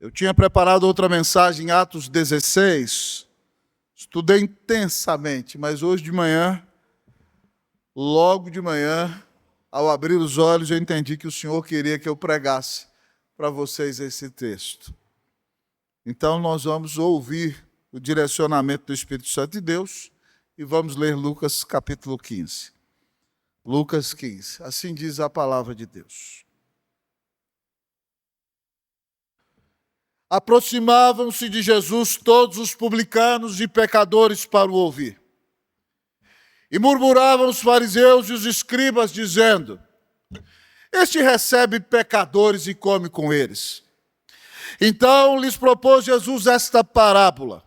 Eu tinha preparado outra mensagem em Atos 16, estudei intensamente, mas hoje de manhã, logo de manhã, ao abrir os olhos, eu entendi que o Senhor queria que eu pregasse para vocês esse texto. Então nós vamos ouvir o direcionamento do Espírito Santo de Deus e vamos ler Lucas capítulo 15. Lucas 15, assim diz a palavra de Deus. Aproximavam-se de Jesus todos os publicanos e pecadores para o ouvir. E murmuravam os fariseus e os escribas, dizendo: Este recebe pecadores e come com eles. Então lhes propôs Jesus esta parábola: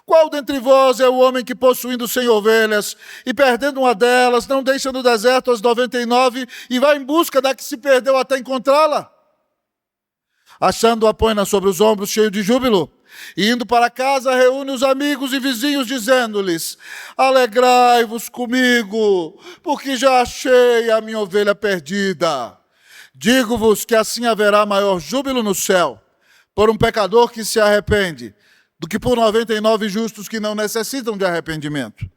Qual dentre vós é o homem que, possuindo 100 ovelhas, e perdendo uma delas, não deixa no deserto as 99 e vai em busca da que se perdeu até encontrá-la? Achando-a, põe-na sobre os ombros, cheio de júbilo. E indo para casa, reúne os amigos e vizinhos, dizendo-lhes: Alegrai-vos comigo, porque já achei a minha ovelha perdida. Digo-vos que assim haverá maior júbilo no céu por um pecador que se arrepende, do que por 99 justos que não necessitam de arrependimento.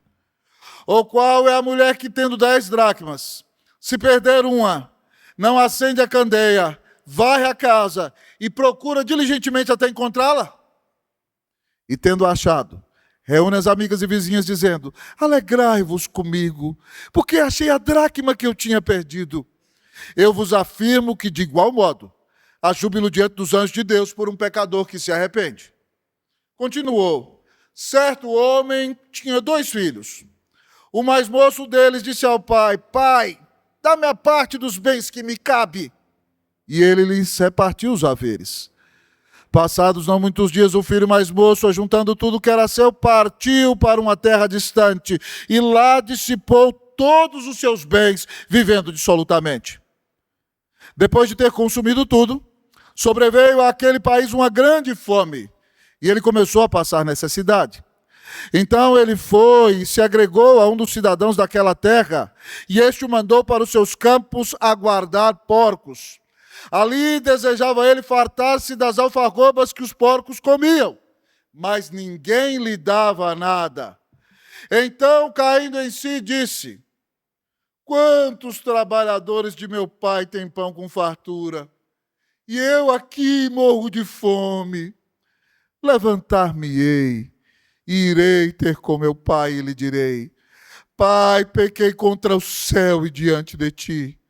Ou qual é a mulher que, tendo 10 dracmas, se perder uma, não acende a candeia, varre a casa e procura diligentemente até encontrá-la? E tendo achado, reúne as amigas e vizinhas, dizendo: Alegrai-vos comigo, porque achei a dracma que eu tinha perdido. Eu vos afirmo que, de igual modo, há júbilo diante dos anjos de Deus por um pecador que se arrepende. Continuou: Certo homem tinha 2 filhos. O mais moço deles disse ao pai: Pai, dá-me a parte dos bens que me cabe. E ele lhes repartiu os haveres. Passados não muitos dias, o filho mais moço, ajuntando tudo que era seu, partiu para uma terra distante e lá dissipou todos os seus bens, vivendo dissolutamente. Depois de ter consumido tudo, sobreveio àquele país uma grande fome e ele começou a passar necessidade. Então ele foi e se agregou a um dos cidadãos daquela terra, e este o mandou para os seus campos a guardar porcos. Ali desejava ele fartar-se das alfarrobas que os porcos comiam, mas ninguém lhe dava nada. Então, caindo em si, disse: Quantos trabalhadores de meu pai têm pão com fartura, e eu aqui morro de fome. Levantar-me-ei, e irei ter com meu pai, e lhe direi: Pai, pequei contra o céu e diante de ti.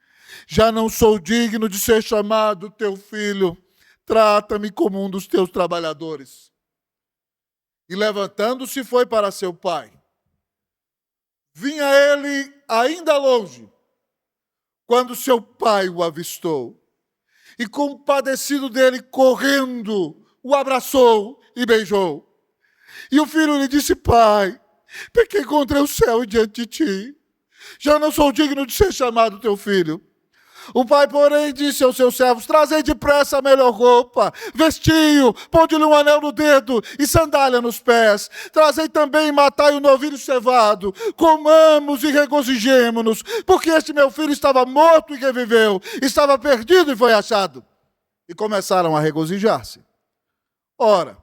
Já não sou digno de ser chamado teu filho. Trata-me como um dos teus trabalhadores. E levantando-se foi para seu pai. Vinha ele ainda longe, quando seu pai o avistou. E compadecido dele, correndo, o abraçou e beijou. E o filho lhe disse: Pai, pequei contra o céu e diante de ti. Já não sou digno de ser chamado teu filho. O pai, porém, disse aos seus servos: Trazei depressa a melhor roupa, vestiu, ponde-lhe um anel no dedo e sandália nos pés. Trazei também e matai o novilho cevado. Comamos e regozijemo-nos, porque este meu filho estava morto e reviveu, estava perdido e foi achado. E começaram a regozijar-se. Ora,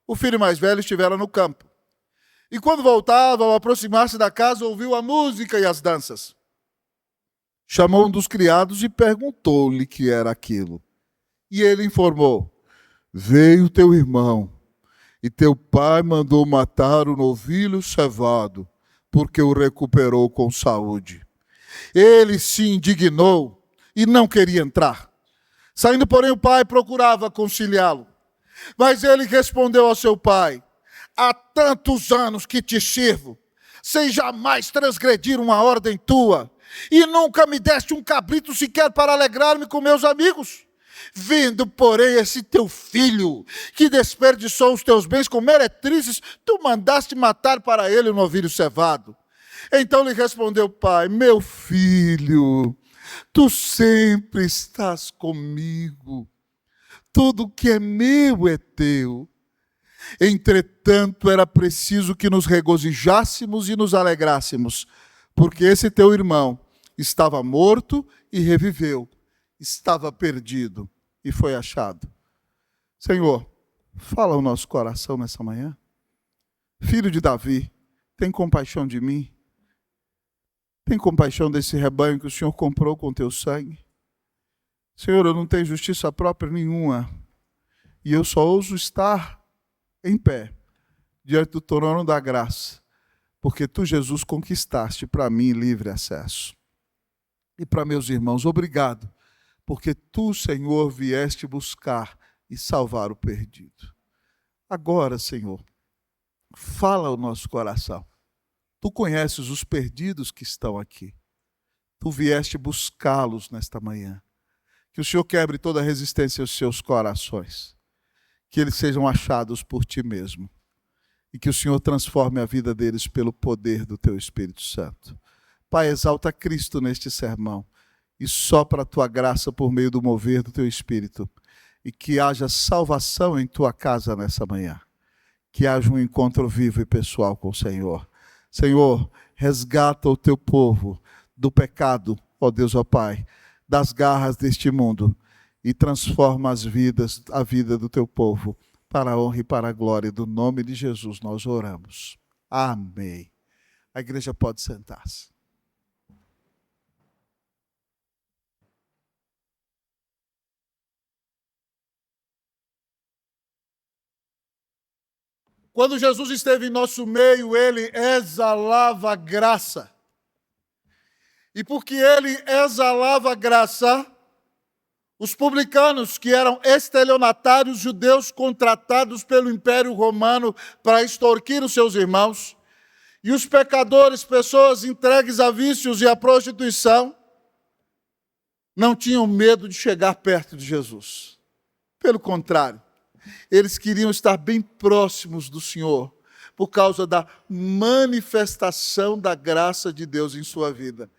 o filho mais velho estivera no campo. E quando voltava, ao aproximar-se da casa, ouviu a música e as danças. Chamou um dos criados e perguntou-lhe que era aquilo. E ele informou: Veio teu irmão, e teu pai mandou matar o novilho cevado, porque o recuperou com saúde. Ele se indignou e não queria entrar. Saindo, porém, o pai procurava conciliá-lo. Mas ele respondeu ao seu pai: Há tantos anos que te sirvo, sem jamais transgredir uma ordem tua, e nunca me deste um cabrito sequer para alegrar-me com meus amigos. Vindo, porém, esse teu filho, que desperdiçou os teus bens com meretrizes, tu mandaste matar para ele o novilho cevado. Então lhe respondeu o pai: Meu filho, tu sempre estás comigo, tudo que é meu é teu. Entretanto, era preciso que nos regozijássemos e nos alegrássemos, porque esse teu irmão estava morto e reviveu, estava perdido e foi achado. Senhor, fala ao nosso coração nessa manhã. Filho de Davi, tem compaixão de mim. Tem compaixão desse rebanho que o Senhor comprou com teu sangue. Senhor, eu não tenho justiça própria nenhuma. E eu só ouso estar em pé diante do trono da graça, porque tu, Jesus, conquistaste para mim livre acesso. E para meus irmãos, obrigado, porque tu, Senhor, vieste buscar e salvar o perdido. Agora, Senhor, fala ao nosso coração. Tu conheces os perdidos que estão aqui. Tu vieste buscá-los nesta manhã. Que o Senhor quebre toda a resistência aos seus corações. Que eles sejam achados por ti mesmo. E que o Senhor transforme a vida deles pelo poder do teu Espírito Santo. Pai, exalta Cristo neste sermão. E sopra a tua graça por meio do mover do teu Espírito. E que haja salvação em tua casa nessa manhã. Que haja um encontro vivo e pessoal com o Senhor. Senhor, resgata o teu povo do pecado, ó Deus, ó Pai, das garras deste mundo e transforma a vida do teu povo para a honra e para a glória do nome de Jesus nós oramos. Amém. A igreja pode sentar-se. Quando Jesus esteve em nosso meio, ele exalava graça. E porque ele exalava graça, os publicanos, que eram estelionatários judeus contratados pelo Império Romano para extorquir os seus irmãos, e os pecadores, pessoas entregues a vícios e à prostituição, não tinham medo de chegar perto de Jesus. Pelo contrário, eles queriam estar bem próximos do Senhor, por causa da manifestação da graça de Deus em sua vida.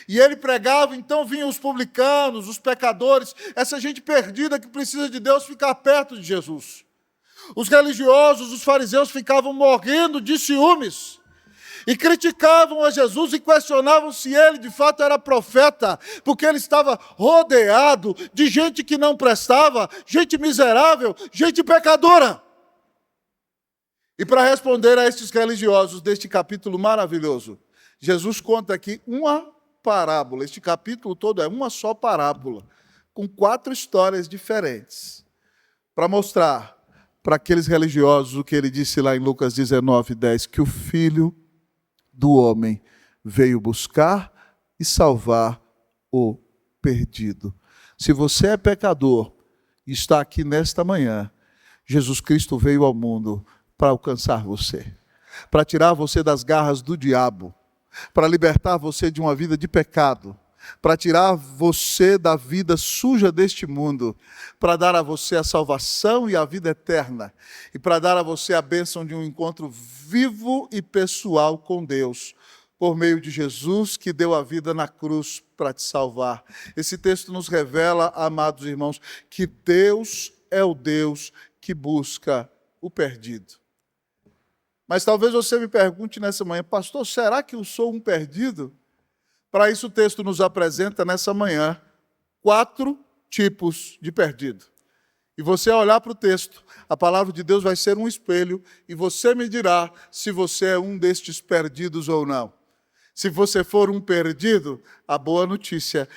E ele pregava, então vinham os publicanos, os pecadores, essa gente perdida que precisa de Deus ficar perto de Jesus. Os religiosos, os fariseus ficavam morrendo de ciúmes e criticavam a Jesus e questionavam se ele de fato era profeta, porque ele estava rodeado de gente que não prestava, gente miserável, gente pecadora. E para responder a estes religiosos deste capítulo maravilhoso, Jesus conta aqui uma parábola. Este capítulo todo é uma só parábola, com 4 histórias diferentes, para mostrar para aqueles religiosos o que ele disse lá em Lucas 19:10, que o Filho do Homem veio buscar e salvar o perdido. Se você é pecador e está aqui nesta manhã, Jesus Cristo veio ao mundo para alcançar você, para tirar você das garras do diabo, para libertar você de uma vida de pecado, para tirar você da vida suja deste mundo, para dar a você a salvação e a vida eterna, e para dar a você a bênção de um encontro vivo e pessoal com Deus, por meio de Jesus, que deu a vida na cruz para te salvar. Esse texto nos revela, amados irmãos, que Deus é o Deus que busca o perdido. Mas talvez você me pergunte nessa manhã, pastor, será que eu sou um perdido? Para isso o texto nos apresenta nessa manhã 4 tipos de perdido. E você, ao olhar para o texto, a palavra de Deus vai ser um espelho e você me dirá se você é um destes perdidos ou não. Se você for um perdido, a boa notícia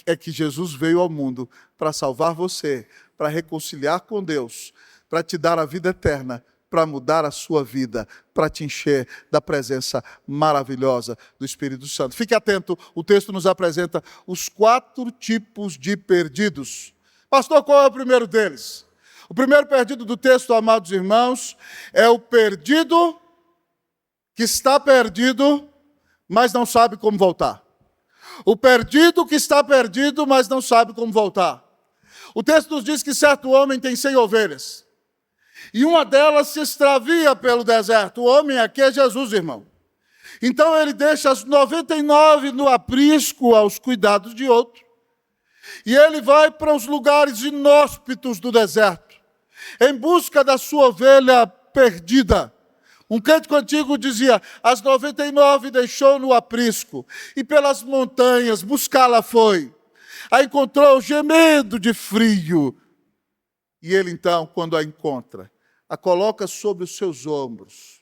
é que Jesus veio ao mundo para salvar você, para reconciliar com Deus, para te dar a vida eterna, para mudar a sua vida, para te encher da presença maravilhosa do Espírito Santo. Fique atento, o texto nos apresenta os 4 tipos de perdidos. Pastor, qual é o primeiro deles? O primeiro perdido do texto, amados irmãos, é o perdido que está perdido, mas não sabe como voltar. O perdido que está perdido, mas não sabe como voltar. O texto nos diz que certo homem tem 100 ovelhas. E uma delas se extravia pelo deserto. O homem aqui é Jesus, irmão. Então ele deixa as 99 no aprisco aos cuidados de outro. E ele vai para os lugares inóspitos do deserto, em busca da sua ovelha perdida. Um cântico antigo dizia, as 99 deixou no aprisco, e pelas montanhas buscá-la foi. A encontrou gemendo de frio, E ele então, quando a encontra, a coloca sobre os seus ombros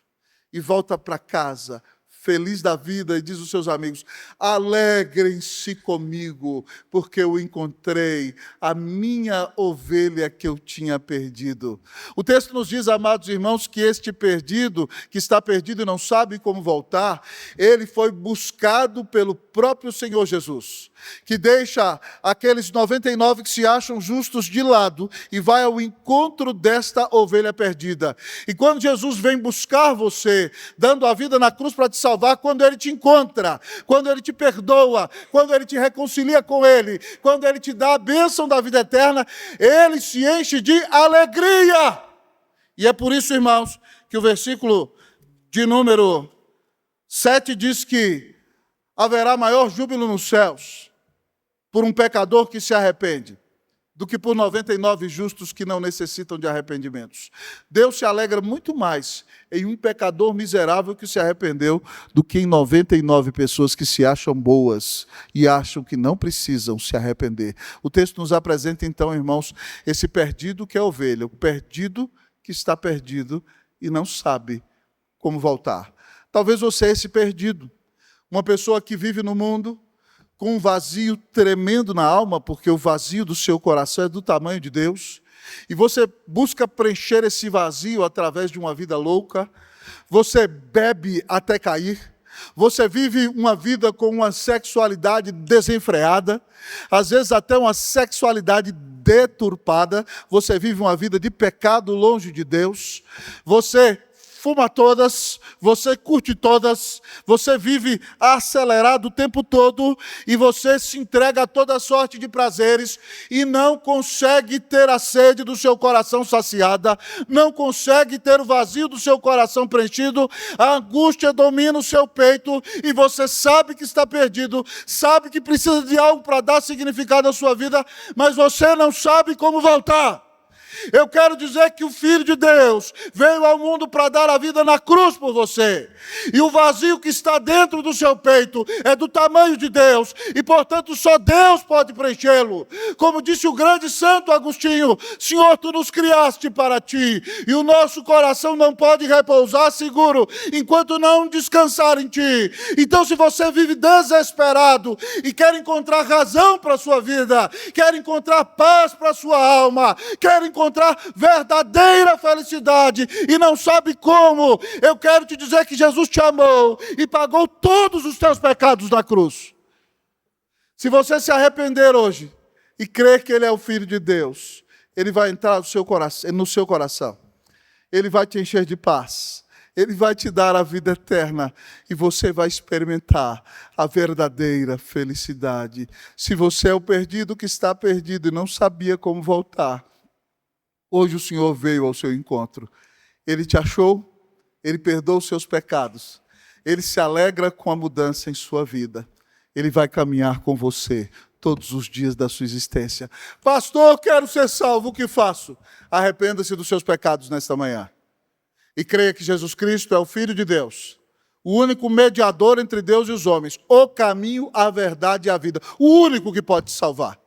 e volta para casa, feliz da vida, e diz aos seus amigos: alegrem-se comigo, porque eu encontrei a minha ovelha que eu tinha perdido. O texto nos diz, amados irmãos, que este perdido, que está perdido e não sabe como voltar, ele foi buscado pelo próprio Senhor Jesus, que deixa aqueles 99 que se acham justos de lado e vai ao encontro desta ovelha perdida. E quando Jesus vem buscar você, dando a vida na cruz para te salvar, quando ele te encontra, quando ele te perdoa, quando ele te reconcilia com ele, quando ele te dá a bênção da vida eterna, ele se enche de alegria. E é por isso, irmãos, que o versículo de número 7 diz que haverá maior júbilo nos céus por um pecador que se arrepende do que por 99 justos que não necessitam de arrependimentos. Deus se alegra muito mais em um pecador miserável que se arrependeu do que em 99 pessoas que se acham boas e acham que não precisam se arrepender. O texto nos apresenta então, irmãos, esse perdido que é ovelha, o perdido que está perdido e não sabe como voltar. Talvez você é esse perdido, uma pessoa que vive no mundo com um vazio tremendo na alma, porque o vazio do seu coração é do tamanho de Deus, e você busca preencher esse vazio através de uma vida louca, você bebe até cair, você vive uma vida com uma sexualidade desenfreada, às vezes até uma sexualidade deturpada, você vive uma vida de pecado longe de Deus, você fuma todas, você curte todas, você vive acelerado o tempo todo e você se entrega a toda sorte de prazeres e não consegue ter a sede do seu coração saciada, não consegue ter o vazio do seu coração preenchido, a angústia domina o seu peito e você sabe que está perdido, sabe que precisa de algo para dar significado à sua vida, mas você não sabe como voltar. Eu quero dizer que o Filho de Deus veio ao mundo para dar a vida na cruz por você. E o vazio que está dentro do seu peito é do tamanho de Deus. E, portanto, só Deus pode preenchê-lo. Como disse o grande santo Agostinho: Senhor, tu nos criaste para ti. E o nosso coração não pode repousar seguro enquanto não descansar em ti. Então, se você vive desesperado e quer encontrar razão para a sua vida, quer encontrar paz para a sua alma, quer encontrar verdadeira felicidade e não sabe como, eu quero te dizer que Jesus te amou e pagou todos os teus pecados na cruz. Se você se arrepender hoje e crer que Ele é o Filho de Deus, Ele vai entrar no seu coração, Ele vai te encher de paz, Ele vai te dar a vida eterna e você vai experimentar a verdadeira felicidade. Se você é o perdido que está perdido e não sabia como voltar, hoje o Senhor veio ao seu encontro. Ele te achou, Ele perdoa os seus pecados, Ele se alegra com a mudança em sua vida. Ele vai caminhar com você todos os dias da sua existência. Pastor, quero ser salvo, o que faço? Arrependa-se dos seus pecados nesta manhã. E creia que Jesus Cristo é o Filho de Deus, o único mediador entre Deus e os homens, o caminho, a verdade e a vida, o único que pode te salvar.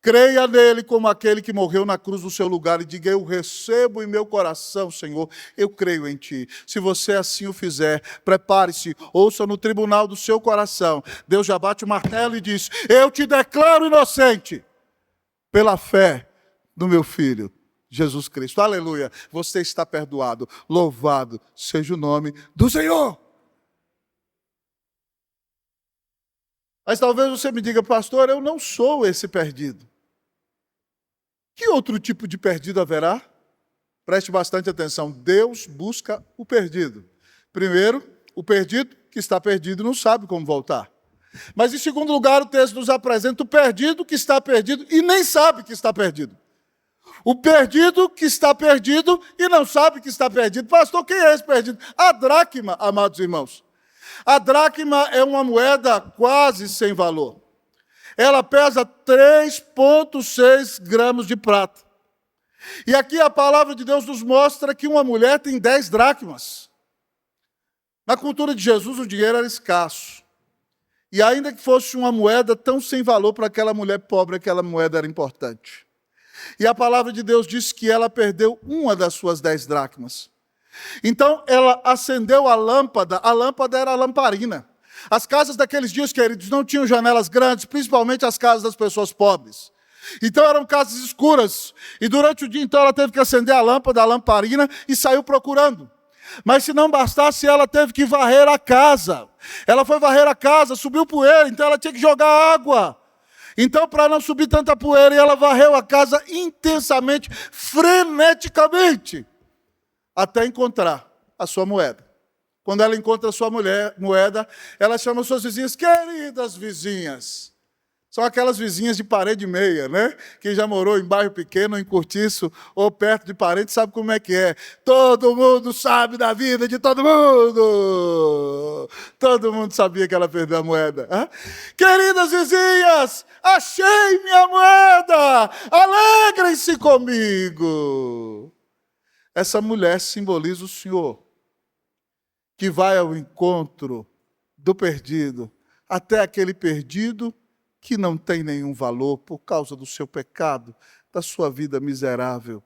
Creia nele como aquele que morreu na cruz no seu lugar e diga: eu recebo em meu coração, Senhor, eu creio em ti. Se você assim o fizer, prepare-se, ouça no tribunal do seu coração. Deus já bate o martelo e diz: eu te declaro inocente pela fé do meu Filho, Jesus Cristo. Aleluia, você está perdoado. Louvado seja o nome do Senhor. Mas talvez você me diga: pastor, eu não sou esse perdido. Que outro tipo de perdido haverá? Preste bastante atenção. Deus busca o perdido. Primeiro, o perdido que está perdido e não sabe como voltar. Mas, em segundo lugar, o texto nos apresenta o perdido que está perdido e nem sabe que está perdido. O perdido que está perdido e não sabe que está perdido. Pastor, quem é esse perdido? A dracma, amados irmãos. A dracma é uma moeda quase sem valor. Ela pesa 3,6 gramas de prata. E aqui a palavra de Deus nos mostra que uma mulher tem 10 dracmas. Na cultura de Jesus, o dinheiro era escasso. E ainda que fosse uma moeda tão sem valor para aquela mulher pobre, aquela moeda era importante. E a palavra de Deus diz que ela perdeu uma das suas 10 dracmas. Então ela acendeu a lâmpada era a lamparina. As casas daqueles dias, queridos, não tinham janelas grandes, principalmente as casas das pessoas pobres. Então eram casas escuras. E durante o dia, então, ela teve que acender a lâmpada, a lamparina, e saiu procurando. Mas se não bastasse, ela teve que varrer a casa. Ela foi varrer a casa, subiu poeira, então ela tinha que jogar água. Então, para não subir tanta poeira, ela varreu a casa intensamente, freneticamente, até encontrar a sua moeda. Quando ela encontra a sua moeda, ela chama suas vizinhas, queridas vizinhas. São aquelas vizinhas de parede meia, né? Quem já morou em bairro pequeno, em cortiço, ou perto de parede, sabe como é que é. Todo mundo sabe da vida de todo mundo. Todo mundo sabia que ela perdeu a moeda. Hã? Queridas vizinhas, achei minha moeda! Alegrem-se comigo! Essa mulher simboliza o Senhor, que vai ao encontro do perdido, até aquele perdido que não tem nenhum valor por causa do seu pecado, da sua vida miserável.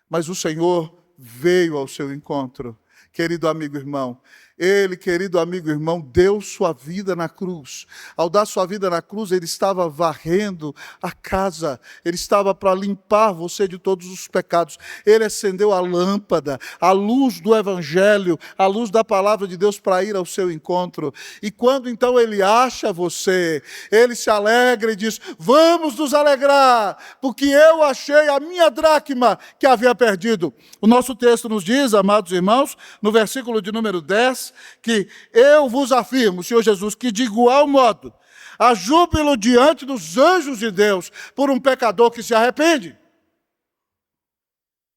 Mas o Senhor veio ao seu encontro. Querido amigo irmão, Ele, querido amigo irmão, deu sua vida na cruz. Ao dar sua vida na cruz, Ele estava varrendo a casa. Ele estava para limpar você de todos os pecados. Ele acendeu a lâmpada, a luz do Evangelho, a luz da palavra de Deus para ir ao seu encontro. E quando então Ele acha você, Ele se alegra e diz, vamos nos alegrar, porque eu achei a minha dracma que havia perdido. O nosso texto nos diz, amados irmãos, no versículo de número 10, que eu vos afirmo, Senhor Jesus, que de igual modo há júbilo diante dos anjos de Deus por um pecador que se arrepende.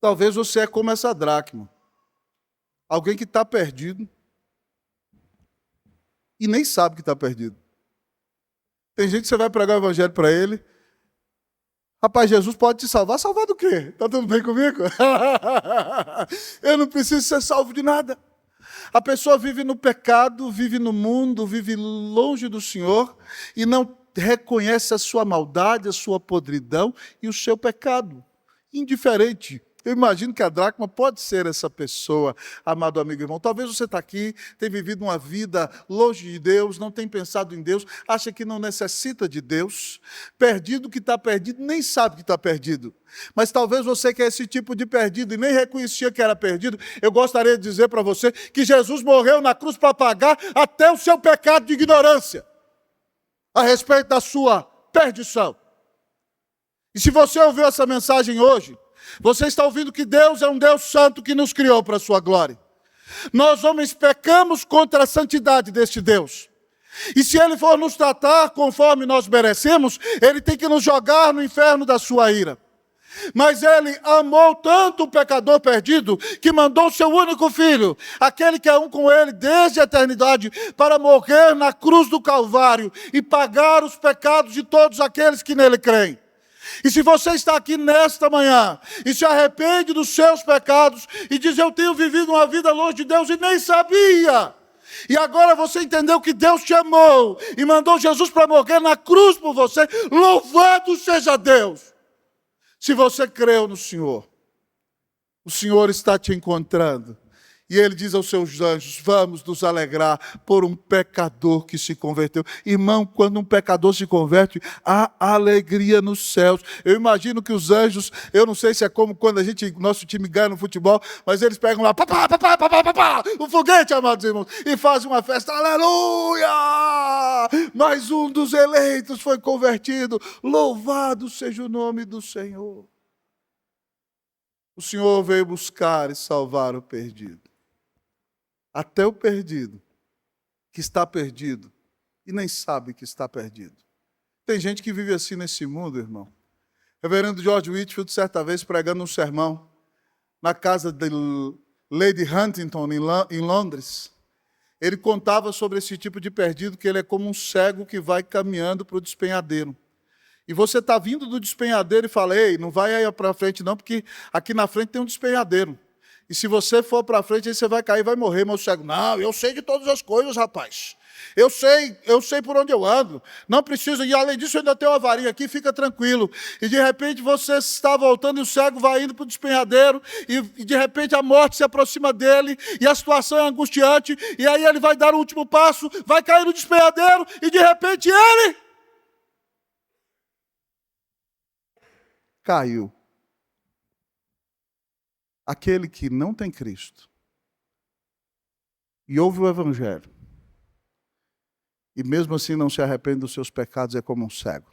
Talvez você é como essa dracma, alguém que está perdido e nem sabe que está perdido. Tem gente que você vai pregar o evangelho para ele, rapaz, Jesus pode te salvar. Salvar do quê? Está tudo bem comigo? Eu não preciso ser salvo de nada. A pessoa vive no pecado, vive no mundo, vive longe do Senhor e não reconhece a sua maldade, a sua podridão e o seu pecado. Indiferente. Eu imagino que a dracma pode ser essa pessoa, amado amigo e irmão. Talvez você está aqui, tem vivido uma vida longe de Deus, não tem pensado em Deus, acha que não necessita de Deus, perdido que está perdido, nem sabe que está perdido. Mas talvez você que é esse tipo de perdido e nem reconhecia que era perdido, eu gostaria de dizer para você que Jesus morreu na cruz para pagar até o seu pecado de ignorância a respeito da sua perdição. E se você ouviu essa mensagem hoje, você está ouvindo que Deus é um Deus santo que nos criou para a sua glória. Nós, homens, pecamos contra a santidade deste Deus. E se Ele for nos tratar conforme nós merecemos, Ele tem que nos jogar no inferno da sua ira. Mas Ele amou tanto o pecador perdido, que mandou seu único filho, aquele que é um com Ele desde a eternidade, para morrer na cruz do Calvário e pagar os pecados de todos aqueles que nele creem. E se você está aqui nesta manhã e se arrepende dos seus pecados e diz, eu tenho vivido uma vida longe de Deus e nem sabia, e agora você entendeu que Deus te amou e mandou Jesus para morrer na cruz por você, louvado seja Deus. Se você creu no Senhor, o Senhor está te encontrando. E Ele diz aos seus anjos, vamos nos alegrar por um pecador que se converteu. Irmão, quando um pecador se converte, há alegria nos céus. Eu imagino que os anjos, eu não sei se é como quando nosso time ganha no futebol, mas eles pegam lá, papá, papá, papá, papá, um foguete, amados irmãos, e fazem uma festa, aleluia! Mais um dos eleitos foi convertido, louvado seja o nome do Senhor. O Senhor veio buscar e salvar o perdido. Até o perdido, que está perdido e nem sabe que está perdido. Tem gente que vive assim nesse mundo, irmão. Reverendo George Whitefield, certa vez, pregando um sermão na casa de Lady Huntington, em Londres, ele contava sobre esse tipo de perdido, que ele é como um cego que vai caminhando para o despenhadeiro. E você está vindo do despenhadeiro e fala, ei, não vai aí para frente não, porque aqui na frente tem um despenhadeiro. E se você for para frente, aí você vai cair e vai morrer. Mas o cego, não, eu sei de todas as coisas, rapaz. Eu sei por onde eu ando. Não precisa, e além disso, eu ainda tenho uma varinha aqui, fica tranquilo. E de repente você está voltando e o cego vai indo para o despenhadeiro, e de repente a morte se aproxima dele, e a situação é angustiante, e aí ele vai dar o último passo, vai cair no despenhadeiro, e de repente ele caiu. Aquele que não tem Cristo e ouve o Evangelho, e mesmo assim não se arrepende dos seus pecados, é como um cego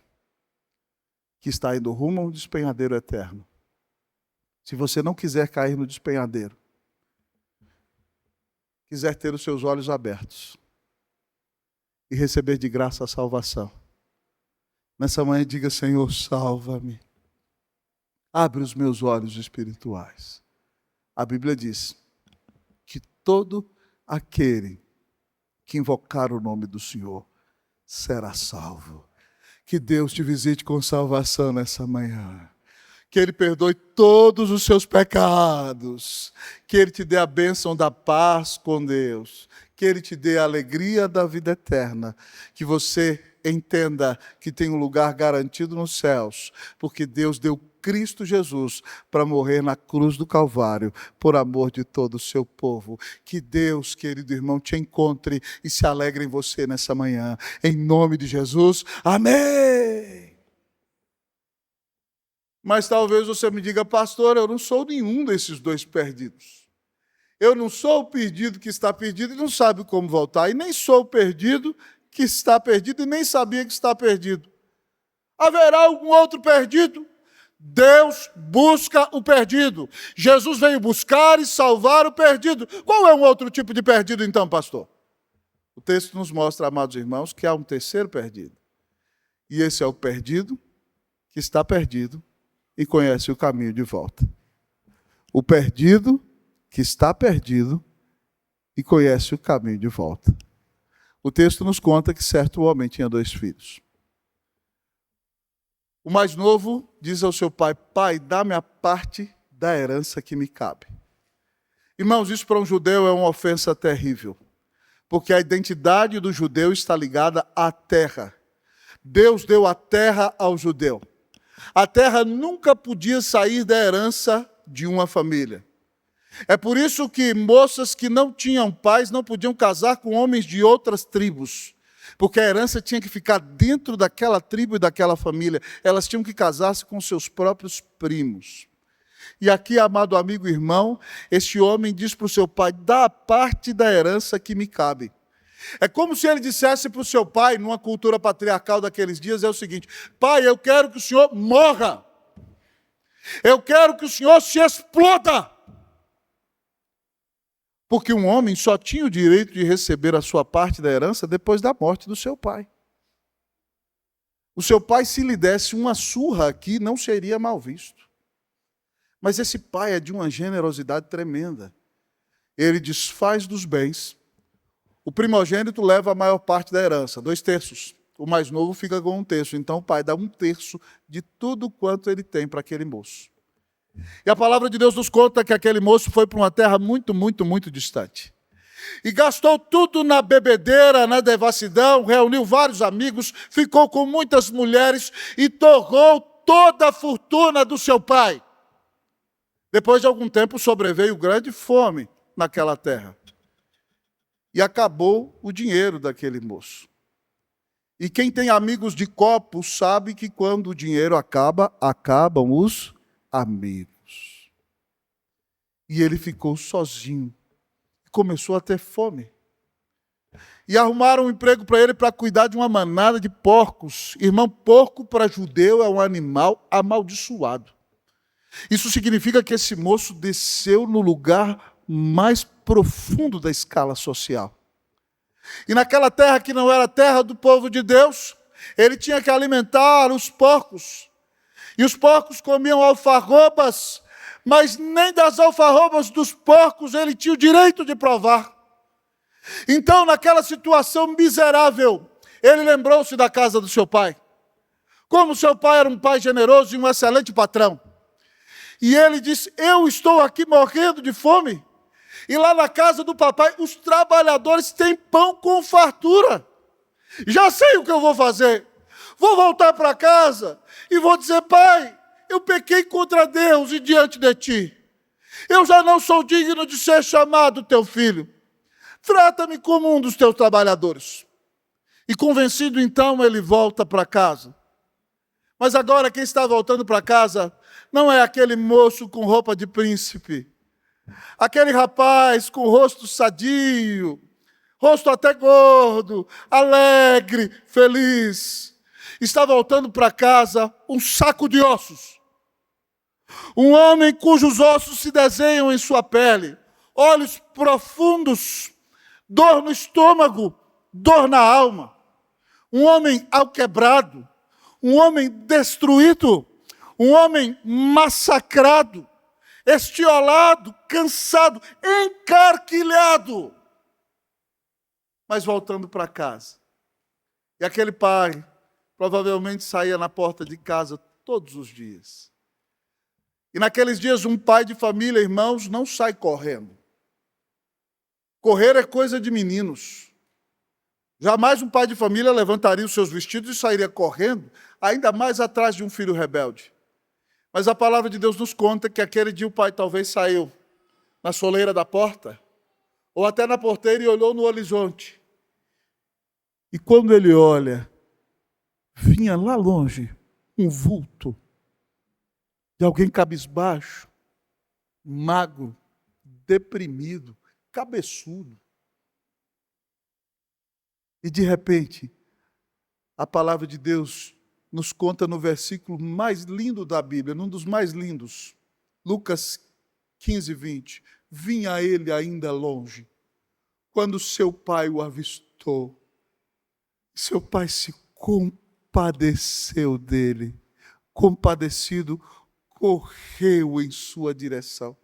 que está indo rumo a um despenhadeiro eterno. Se você não quiser cair no despenhadeiro, quiser ter os seus olhos abertos e receber de graça a salvação, nessa manhã diga: Senhor, salva-me. Abre os meus olhos espirituais. A Bíblia diz que todo aquele que invocar o nome do Senhor será salvo. Que Deus te visite com salvação nessa manhã. Que Ele perdoe todos os seus pecados. Que Ele te dê a bênção da paz com Deus. Que Ele te dê a alegria da vida eterna. Que você entenda que tem um lugar garantido nos céus, porque Deus deu Cristo Jesus para morrer na cruz do Calvário, por amor de todo o seu povo. Que Deus, querido irmão, te encontre e se alegre em você nessa manhã. Em nome de Jesus, amém! Mas talvez você me diga: pastor, eu não sou nenhum desses dois perdidos. Eu não sou o perdido que está perdido e não sabe como voltar, e nem sou o perdido que está perdido e nem sabia que está perdido. Haverá algum outro perdido? Deus busca o perdido. Jesus veio buscar e salvar o perdido. Qual é um outro tipo de perdido então, pastor? O texto nos mostra, amados irmãos, que há um terceiro perdido. E esse é o perdido que está perdido e conhece o caminho de volta. O perdido que está perdido e conhece o caminho de volta. O texto nos conta que certo homem tinha 2 filhos. O mais novo diz ao seu pai: pai, dá-me a parte da herança que me cabe. Irmãos, isso para um judeu é uma ofensa terrível, porque a identidade do judeu está ligada à terra. Deus deu a terra ao judeu. A terra nunca podia sair da herança de uma família. É por isso que moças que não tinham pais não podiam casar com homens de outras tribos, porque a herança tinha que ficar dentro daquela tribo e daquela família. Elas tinham que casar-se com seus próprios primos. E aqui, amado amigo e irmão, este homem diz para o seu pai: dá a parte da herança que me cabe. É como se ele dissesse para o seu pai, numa cultura patriarcal daqueles dias, é o seguinte: pai, eu quero que o senhor morra. Eu quero que o senhor se exploda. Porque um homem só tinha o direito de receber a sua parte da herança depois da morte do seu pai. O seu pai, se lhe desse uma surra aqui, não seria mal visto. Mas esse pai é de uma generosidade tremenda. Ele desfaz dos bens. O primogênito leva a maior parte da herança, 2/3. O mais novo fica com 1/3. Então o pai dá 1/3 de tudo quanto ele tem para aquele moço. E a palavra de Deus nos conta que aquele moço foi para uma terra muito, muito, muito distante. E gastou tudo na bebedeira, na devassidão, reuniu vários amigos, ficou com muitas mulheres e torrou toda a fortuna do seu pai. Depois de algum tempo sobreveio grande fome naquela terra. E acabou o dinheiro daquele moço. E quem tem amigos de copo sabe que quando o dinheiro acaba, acabam os amigos. E ele ficou sozinho. Começou a ter fome. E arrumaram um emprego para ele para cuidar de uma manada de porcos. Irmão, porco para judeu é um animal amaldiçoado. Isso significa que esse moço desceu no lugar mais profundo da escala social. E naquela terra que não era terra do povo de Deus, ele tinha que alimentar os porcos. E os porcos comiam alfarrobas, mas nem das alfarrobas dos porcos ele tinha o direito de provar. Então, naquela situação miserável, ele lembrou-se da casa do seu pai. Como seu pai era um pai generoso e um excelente patrão. E ele disse: eu estou aqui morrendo de fome. E lá na casa do papai, os trabalhadores têm pão com fartura. Já sei o que eu vou fazer. Vou voltar para casa e vou dizer: pai, eu pequei contra Deus e diante de ti. Eu já não sou digno de ser chamado teu filho. Trata-me como um dos teus trabalhadores. E convencido, então, ele volta para casa. Mas agora quem está voltando para casa não é aquele moço com roupa de príncipe. Aquele rapaz com rosto sadio, rosto até gordo, alegre, feliz. Está voltando para casa um saco de ossos. Um homem cujos ossos se desenham em sua pele. Olhos profundos, dor no estômago, dor na alma. Um homem alquebrado, um homem destruído, um homem massacrado, estiolado, cansado, encarquilhado. Mas voltando para casa. E aquele pai provavelmente saía na porta de casa todos os dias. E naqueles dias um pai de família, irmãos, não sai correndo. Correr é coisa de meninos. Jamais um pai de família levantaria os seus vestidos e sairia correndo, ainda mais atrás de um filho rebelde. Mas a palavra de Deus nos conta que aquele dia o pai talvez saiu na soleira da porta, ou até na porteira, e olhou no horizonte. E quando ele olha, vinha lá longe um vulto de alguém cabisbaixo, magro, deprimido, cabeçudo. E de repente, a palavra de Deus nos conta no versículo mais lindo da Bíblia, num dos mais lindos, Lucas 15, 20. Vinha ele ainda longe, quando seu pai o avistou. Seu pai se compadeceu dele. Compadecido, correu em sua direção.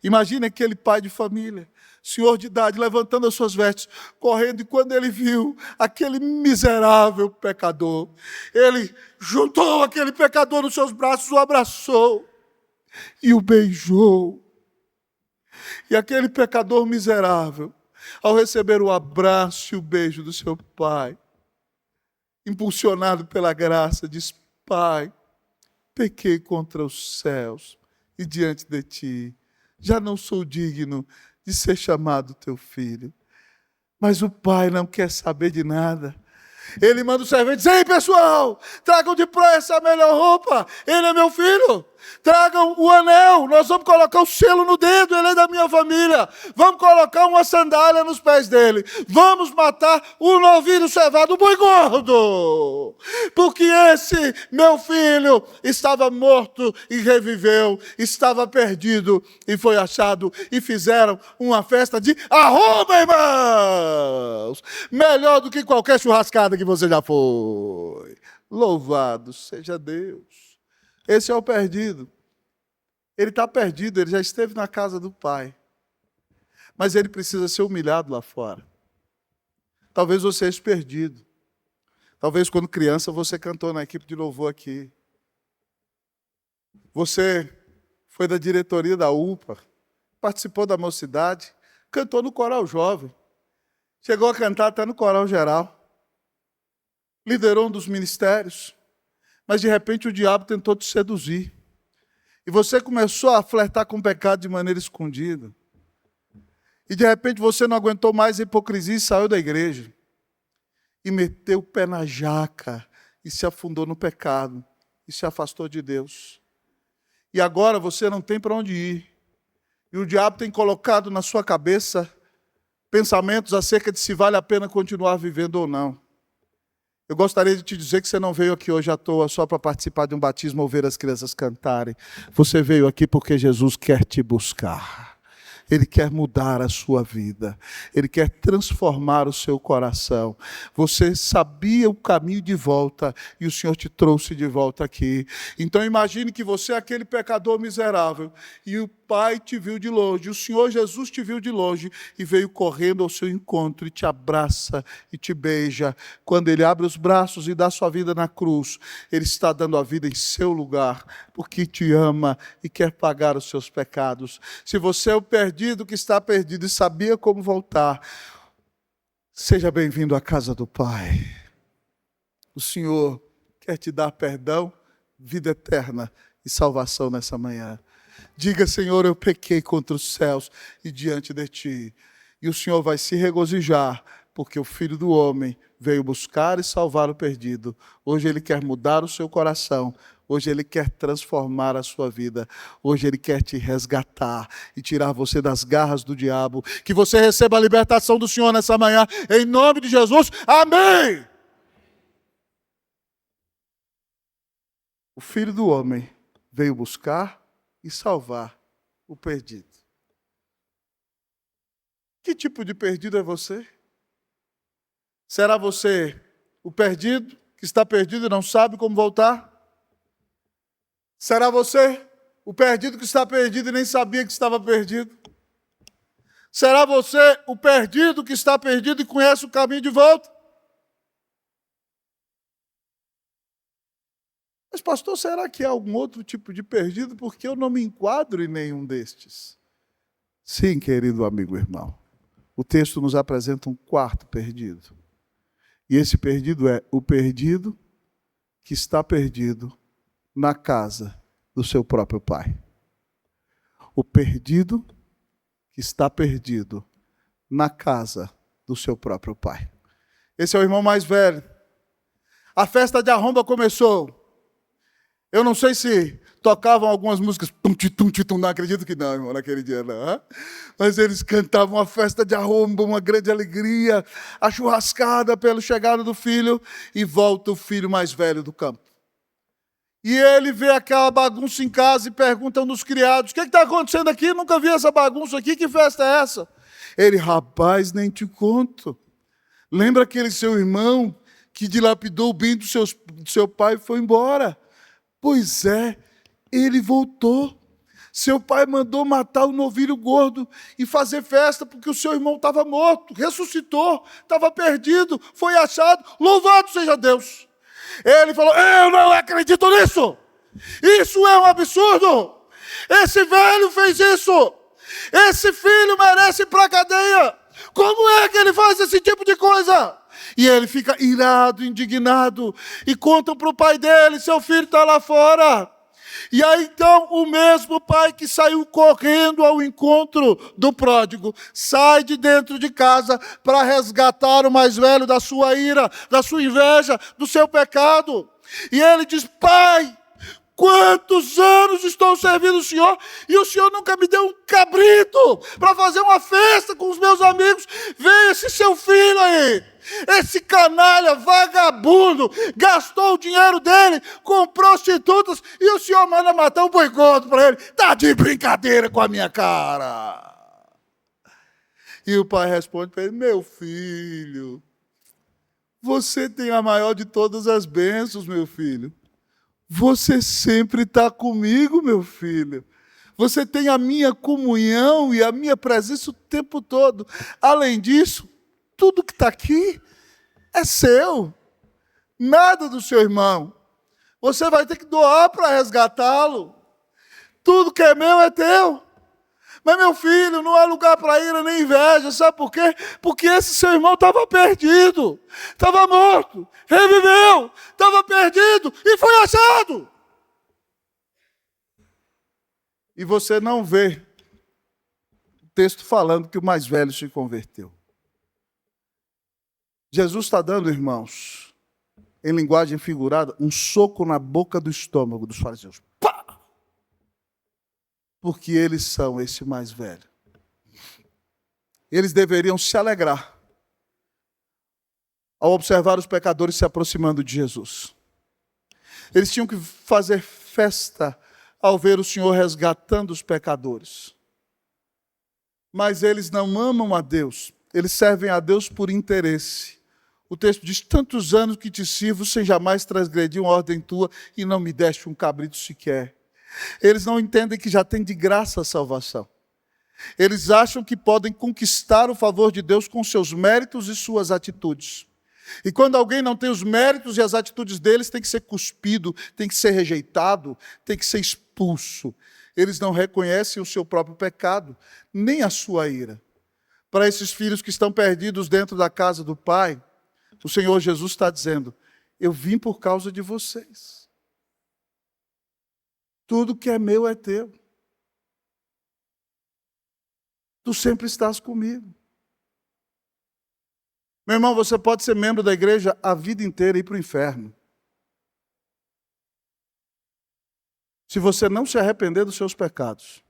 Imagine aquele pai de família, senhor de idade, levantando as suas vestes, correndo, e quando ele viu aquele miserável pecador, ele juntou aquele pecador nos seus braços, o abraçou e o beijou. E aquele pecador miserável, ao receber o abraço e o beijo do seu pai, impulsionado pela graça, diz: pai, pequei contra os céus e diante de ti. Já não sou digno de ser chamado teu filho. Mas o pai não quer saber de nada. Ele manda o servente dizer: ei, pessoal, tragam depressa a melhor roupa, ele é meu filho. Tragam o anel, nós vamos colocar o selo no dedo, ele é da minha família. Vamos colocar uma sandália nos pés dele. Vamos matar o novilho cevado, o boi gordo. Porque esse meu filho estava morto e reviveu, estava perdido e foi achado. E fizeram uma festa de arroba, irmãos. Melhor do que qualquer churrascada que você já foi. Louvado seja Deus. Esse é o perdido. Ele está perdido, ele já esteve na casa do pai. Mas ele precisa ser humilhado lá fora. Talvez você seja perdido. Talvez quando criança você cantou na equipe de louvor aqui. Você foi da diretoria da UPA, participou da mocidade, cantou no coral jovem. Chegou a cantar até no coral geral. Liderou um dos ministérios. Mas de repente o diabo tentou te seduzir. E você começou a flertar com o pecado de maneira escondida. E de repente você não aguentou mais a hipocrisia e saiu da igreja. E meteu o pé na jaca e se afundou no pecado. E se afastou de Deus. E agora você não tem para onde ir. E o diabo tem colocado na sua cabeça pensamentos acerca de se vale a pena continuar vivendo ou não. Eu gostaria de te dizer que você não veio aqui hoje à toa só para participar de um batismo ou ver as crianças cantarem. Você veio aqui porque Jesus quer te buscar. Ele quer mudar a sua vida. Ele quer transformar o seu coração. Você sabia o caminho de volta e o Senhor te trouxe de volta aqui. Então imagine que você é aquele pecador miserável e o Pai te viu de longe, o Senhor Jesus te viu de longe e veio correndo ao seu encontro e te abraça e te beija. Quando Ele abre os braços e dá sua vida na cruz, Ele está dando a vida em seu lugar, porque te ama e quer pagar os seus pecados. Se você é o perdido que está perdido e sabia como voltar, seja bem-vindo à casa do Pai. O Senhor quer te dar perdão, vida eterna e salvação nessa manhã. Diga, Senhor, eu pequei contra os céus e diante de Ti. E o Senhor vai se regozijar, porque o Filho do Homem veio buscar e salvar o perdido. Hoje Ele quer mudar o seu coração. Hoje Ele quer transformar a sua vida. Hoje Ele quer te resgatar e tirar você das garras do diabo. Que você receba a libertação do Senhor nessa manhã. Em nome de Jesus. Amém! O Filho do Homem veio buscar e salvar o perdido. Que tipo de perdido é você? Será você o perdido, que está perdido e não sabe como voltar? Será você o perdido que está perdido e nem sabia que estava perdido? Será você o perdido que está perdido e conhece o caminho de volta? Mas, pastor, será que há algum outro tipo de perdido? Porque eu não me enquadro em nenhum destes. Sim, querido amigo e irmão. O texto nos apresenta um quarto perdido. E esse perdido é o perdido que está perdido na casa do seu próprio pai. O perdido que está perdido na casa do seu próprio pai. Esse é o irmão mais velho. A festa de arromba começou. Eu não sei se tocavam algumas músicas, não acredito que não, irmão, naquele dia não. Mas eles cantavam a festa de arromba, uma grande alegria, a churrascada pela chegada do filho, e volta o filho mais velho do campo. E ele vê aquela bagunça em casa e pergunta a um dos criados, o que está acontecendo aqui? Nunca vi essa bagunça aqui, que festa é essa? Ele, rapaz, nem te conto. Lembra aquele seu irmão que dilapidou o bem do seu pai e foi embora? Pois é, ele voltou. Seu pai mandou matar o novilho gordo e fazer festa porque o seu irmão estava morto, ressuscitou, estava perdido, foi achado. Louvado seja Deus. Ele falou, eu não acredito nisso. Isso é um absurdo. Esse velho fez isso. Esse filho merece ir para a cadeia. Como é que ele faz esse tipo de coisa? E ele fica irado, indignado, e contam para o pai dele, seu filho está lá fora. E aí então o mesmo pai que saiu correndo ao encontro do pródigo, sai de dentro de casa para resgatar o mais velho da sua ira, da sua inveja, do seu pecado. E ele diz, pai, quantos anos estou servindo o Senhor e o Senhor nunca me deu um cabrito para fazer uma festa com os meus amigos. Veio esse seu filho aí, esse canalha vagabundo, gastou o dinheiro dele com prostitutas e o Senhor manda matar um boi gordo para ele. Está de brincadeira com a minha cara. E o pai responde para ele, meu filho, você tem a maior de todas as bênçãos, meu filho. Você sempre está comigo, meu filho. Você tem a minha comunhão e a minha presença o tempo todo. Além disso, tudo que está aqui é seu. Nada do seu irmão. Você vai ter que doar para resgatá-lo. Tudo que é meu é teu. Mas, meu filho, não há lugar para ira nem inveja. Sabe por quê? Porque esse seu irmão estava perdido. Estava morto. Reviveu. Estava perdido e foi achado. E você não vê o texto falando que o mais velho se converteu. Jesus está dando, irmãos, em linguagem figurada, um soco na boca do estômago dos fariseus. Pá! Porque eles são esse mais velho. Eles deveriam se alegrar ao observar os pecadores se aproximando de Jesus. Eles tinham que fazer festa ao ver o Senhor resgatando os pecadores. mas eles não amam a Deus. Eles servem a Deus por interesse. O texto diz, tantos anos que te sirvo, sem jamais transgredir uma ordem tua, e não me deste um cabrito sequer. Eles não entendem que já tem de graça a salvação. Eles acham que podem conquistar o favor de Deus com seus méritos e suas atitudes. E quando alguém não tem os méritos e as atitudes deles, tem que ser cuspido, tem que ser rejeitado, tem que ser expulso. Eles não reconhecem o seu próprio pecado, nem a sua ira. Para esses filhos que estão perdidos dentro da casa do Pai, o Senhor Jesus está dizendo, eu vim por causa de vocês. Tudo que é meu é teu. Tu sempre estás comigo. Meu irmão, você pode ser membro da igreja a vida inteira e ir para o inferno. Se você não se arrepender dos seus pecados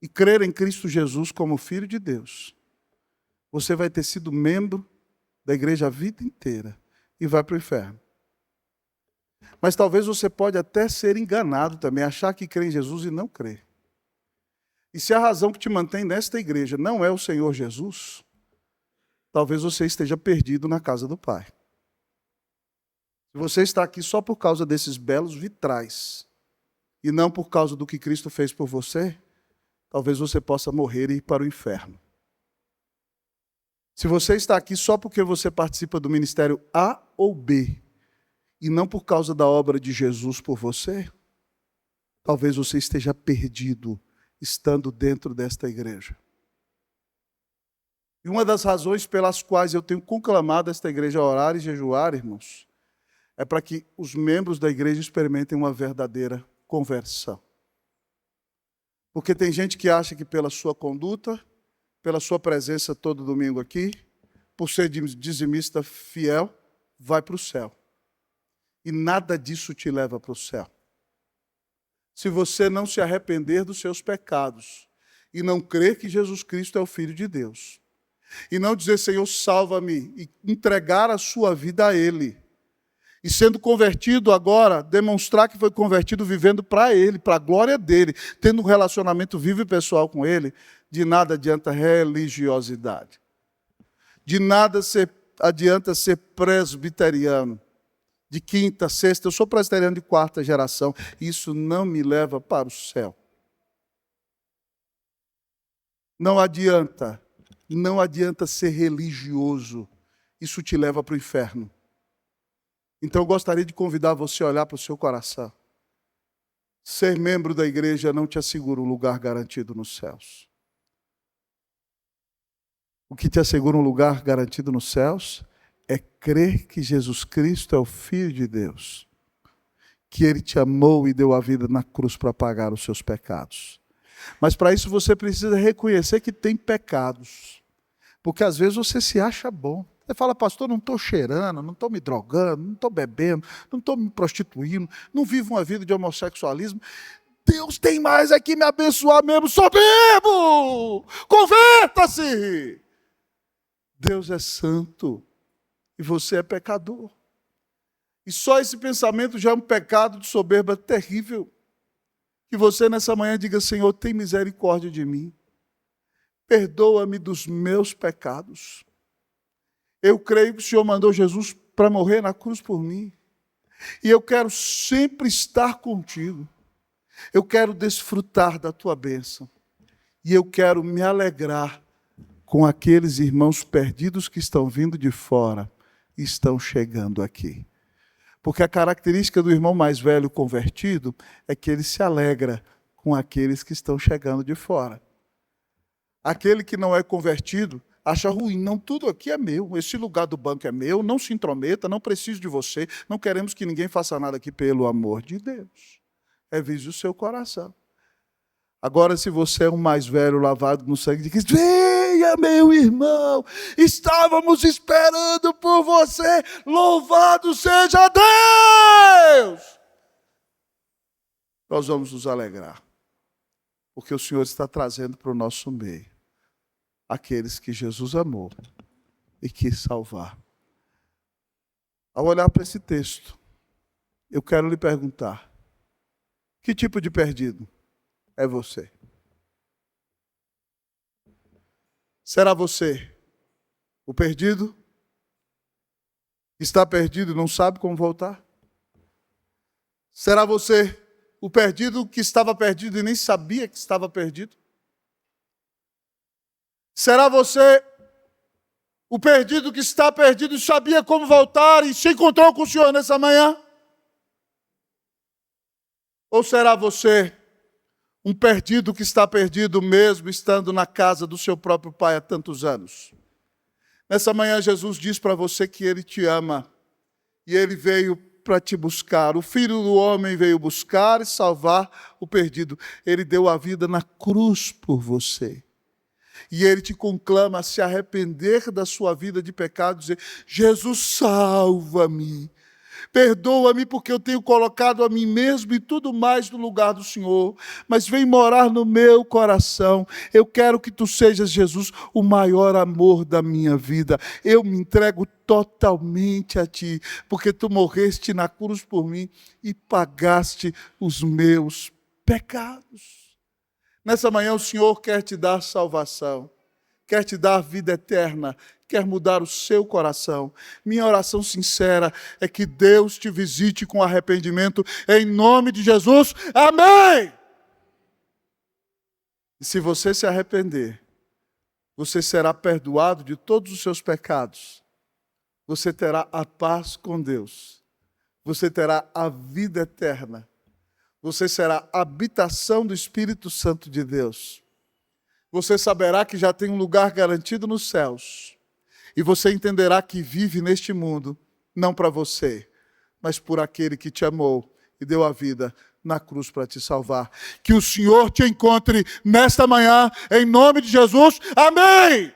e crer em Cristo Jesus como Filho de Deus, você vai ter sido membro da igreja a vida inteira e vai para o inferno. Mas talvez você pode até ser enganado também, achar que crê em Jesus e não crer. E se a razão que te mantém nesta igreja não é o Senhor Jesus, talvez você esteja perdido na casa do Pai. Se você está aqui só por causa desses belos vitrais, e não por causa do que Cristo fez por você, talvez você possa morrer e ir para o inferno. Se você está aqui só porque você participa do ministério A ou B, e não por causa da obra de Jesus por você, talvez você esteja perdido, estando dentro desta igreja. E uma das razões pelas quais eu tenho conclamado esta igreja a orar e jejuar, irmãos, é para que os membros da igreja experimentem uma verdadeira conversão. Porque tem gente que acha que pela sua conduta, pela sua presença todo domingo aqui, por ser dizimista fiel, vai para o céu. E nada disso te leva para o céu. Se você não se arrepender dos seus pecados e não crer que Jesus Cristo é o Filho de Deus, e não dizer, Senhor, salva-me, e entregar a sua vida a Ele, e sendo convertido agora, demonstrar que foi convertido vivendo para Ele, para a glória dEle, tendo um relacionamento vivo e pessoal com Ele, de nada adianta religiosidade. De nada adianta ser presbiteriano. De quinta, sexta, eu sou presbiteriano de quarta geração, isso não me leva para o céu. Não adianta ser religioso, isso te leva para o inferno. Então eu gostaria de convidar você a olhar para o seu coração. Ser membro da igreja não te assegura um lugar garantido nos céus. O que te assegura um lugar garantido nos céus é crer que Jesus Cristo é o Filho de Deus, que Ele te amou e deu a vida na cruz para pagar os seus pecados. Mas para isso você precisa reconhecer que tem pecados, porque às vezes você se acha bom. Você fala, pastor, não estou cheirando, não estou me drogando, não estou bebendo, não estou me prostituindo, não vivo uma vida de homossexualismo. Deus tem mais aqui me abençoar mesmo, sou bebo! Converta-se! Deus é santo e você é pecador. E só esse pensamento já é um pecado de soberba terrível. Que você nessa manhã diga, Senhor, tem misericórdia de mim. Perdoa-me dos meus pecados. Eu creio que o Senhor mandou Jesus para morrer na cruz por mim. E eu quero sempre estar contigo. Eu quero desfrutar da tua bênção. E eu quero me alegrar com aqueles irmãos perdidos que estão vindo de fora e estão chegando aqui. Porque a característica do irmão mais velho convertido é que ele se alegra com aqueles que estão chegando de fora. Aquele que não é convertido acha ruim, não, tudo aqui é meu, esse lugar do banco é meu, não se intrometa, não preciso de você, não queremos que ninguém faça nada aqui, pelo amor de Deus. Revise o seu coração. Agora, se você é um mais velho lavado no sangue de Cristo, venha, meu irmão, estávamos esperando por você, louvado seja Deus! Nós vamos nos alegrar, porque o Senhor está trazendo para o nosso meio aqueles que Jesus amou e quis salvar. Ao olhar para esse texto, eu quero lhe perguntar, que tipo de perdido é você? Será você o perdido? Está perdido e não sabe como voltar? Será você o perdido que estava perdido e nem sabia que estava perdido? Será você o perdido que está perdido e sabia como voltar e se encontrou com o Senhor nessa manhã? Ou será você um perdido que está perdido mesmo estando na casa do seu próprio pai há tantos anos? Nessa manhã Jesus diz para você que Ele te ama e Ele veio para te buscar. O Filho do Homem veio buscar e salvar o perdido. Ele deu a vida na cruz por você. E Ele te conclama a se arrepender da sua vida de pecado, dizer: Jesus, salva-me. Perdoa-me porque eu tenho colocado a mim mesmo e tudo mais no lugar do Senhor, mas vem morar no meu coração. Eu quero que Tu sejas, Jesus, o maior amor da minha vida. Eu me entrego totalmente a Ti, porque Tu morreste na cruz por mim e pagaste os meus pecados. Nessa manhã o Senhor quer te dar salvação, quer te dar vida eterna, quer mudar o seu coração. Minha oração sincera é que Deus te visite com arrependimento, em nome de Jesus. Amém! E se você se arrepender, você será perdoado de todos os seus pecados. Você terá a paz com Deus. Você terá a vida eterna. Você será a habitação do Espírito Santo de Deus. Você saberá que já tem um lugar garantido nos céus. E você entenderá que vive neste mundo, não para você, mas por aquele que te amou e deu a vida na cruz para te salvar. Que o Senhor te encontre nesta manhã, em nome de Jesus. Amém!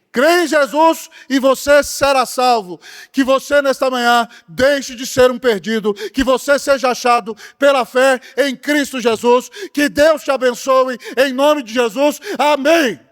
Crê em Jesus e você será salvo. Que você nesta manhã deixe de ser um perdido. Que você seja achado pela fé em Cristo Jesus. Que Deus te abençoe em nome de Jesus. Amém!